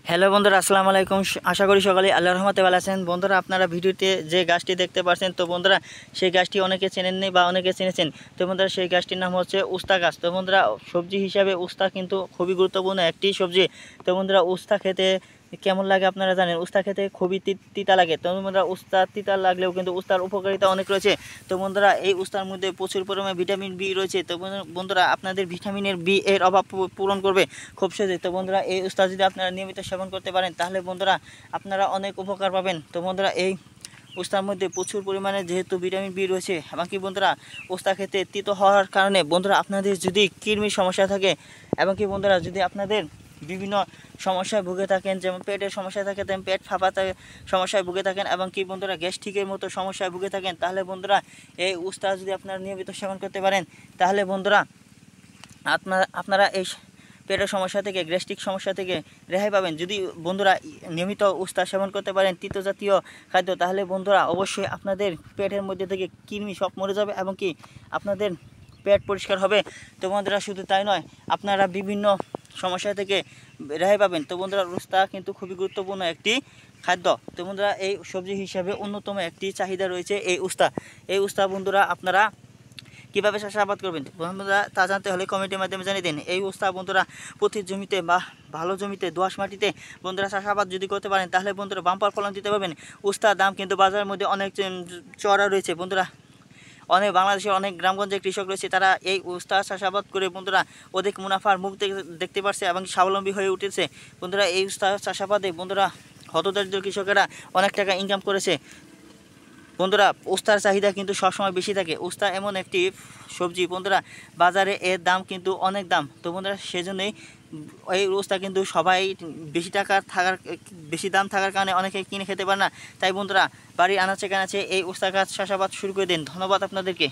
Hello বন্ধুরা, আসসালামু আলাইকুম। আশা করি সকালে আল্লাহর রহমতে ভালো আছেন। বন্ধুরা, আপনারা ভিডিওতে যে গাছটি দেখতে পাচ্ছেন, তো বন্ধুরা সেই গাছটি অনেকে চেনেননি বা অনেকে চিনেছেন। তো বন্ধুরা, সেই গাছটির নাম হচ্ছে উস্তা গাছ। তো বন্ধুরা, সবজি হিসাবে উস্তা কিন্তু খুবই গুরুত্বপূর্ণ একটি সবজি। তো বন্ধুরা, উস্তা খেতে কেমন লাগে আপনারা জানেন। উস্তা খেতে খুবই তিতা লাগে। তো বন্ধুরা, উস্তা তিতা লাগলেও কিন্তু উস্তার উপকারিতা অনেক রয়েছে। তো বন্ধুরা, এই উস্তার মধ্যে প্রচুর পরিমাণে ভিটামিন বি রয়েছে। তো বন্ধুরা, আপনাদের ভিটামিনের বি এর অভাব পূরণ করবে খুব সহজে। তো বন্ধুরা, এই উস্তা যদি আপনারা নিয়মিত সেবন করতে পারেন, তাহলে বন্ধুরা আপনারা অনেক উপকার পাবেন। তো বন্ধুরা, এই উস্তার মধ্যে প্রচুর পরিমাণে যেহেতু ভিটামিন বি রয়েছে, এমনকি বন্ধুরা উস্তা খেতে তিতো হওয়ার কারণে বন্ধুরা আপনাদের যদি কৃমির সমস্যা থাকে, এমনকি বন্ধুরা যদি আপনাদের বিভিন্ন সমস্যায় ভুগে থাকেন, যেমন পেটের সমস্যা থাকে, তেমন পেট ফাঁপাতে সমস্যায় ভুগে থাকেন, এবং কি বন্ধুরা গ্যাস্ট্রিকের মতো সমস্যায় ভুগে থাকেন, তাহলে বন্ধুরা এই উস্তা যদি আপনারা নিয়মিত সেবন করতে পারেন, তাহলে বন্ধুরা আপনারা এই পেটের সমস্যা থেকে, গ্যাস্ট্রিক সমস্যা থেকে রেহাই পাবেন। যদি বন্ধুরা নিয়মিত উস্তা সেবন করতে পারেন, তিতো জাতীয় খাদ্য, তাহলে বন্ধুরা অবশ্যই আপনাদের পেটের মধ্যে থেকে কৃমি সব মরে যাবে, এবং কি আপনাদের পেট পরিষ্কার হবে। তো বন্ধুরা, শুধু তাই নয়, আপনারা বিভিন্ন সমস্যা থেকে রেহাই পাবেন। তো বন্ধুরা, উস্তা কিন্তু খুবই গুরুত্বপূর্ণ একটি খাদ্য। তো বন্ধুরা, এই সবজি হিসাবে অন্যতম একটি চাহিদা রয়েছে এই উস্তা। এই উস্তা বন্ধুরা আপনারা কীভাবে চাষাবাদ করবেন বন্ধুরা, তা জানতে হলে কমেন্টের মাধ্যমে জানিয়ে দিন। এই উস্তা বন্ধুরা প্রতি জমিতে বা ভালো জমিতে, দোআঁশ মাটিতে বন্ধুরা চাষাবাদ যদি করতে পারেন, তাহলে বন্ধুরা বাম্পার ফলন দিতে পারবেন। উস্তার দাম কিন্তু বাজারের মধ্যে অনেক চড়া রয়েছে বন্ধুরা। বাংলাদেশের অনেক গ্রামগঞ্জে কৃষক রয়েছে, তারা এই উস্তা চাষাবাদ করে বন্ধুরা অধিক মুনাফার মুখ দেখতে পারছে এবং স্বাবলম্বী হয়ে উঠেছে। বন্ধুরা, এই উস্তা চাষাবাদে বন্ধুরা হতদরিদ্র কৃষকেরা অনেক টাকা ইনকাম করেছে। বন্ধুরা, উস্তার চাহিদা কিন্তু সবসময় বেশি থাকে। উস্তা এমন একটি সবজি বন্ধুরা, বাজারে এর দাম কিন্তু অনেক দাম। তো বন্ধুরা, সেজন্যই এই উস্তা কিন্তু সবাই বেশি দাম থাকার কারণে অনেকে কিনে খেতে পারে না। তাই বন্ধুরা, বাড়ির আনাচে কানাচে এই উস্তা গাছ চাষাবাদ শুরু করে দিন। ধন্যবাদ আপনাদেরকে।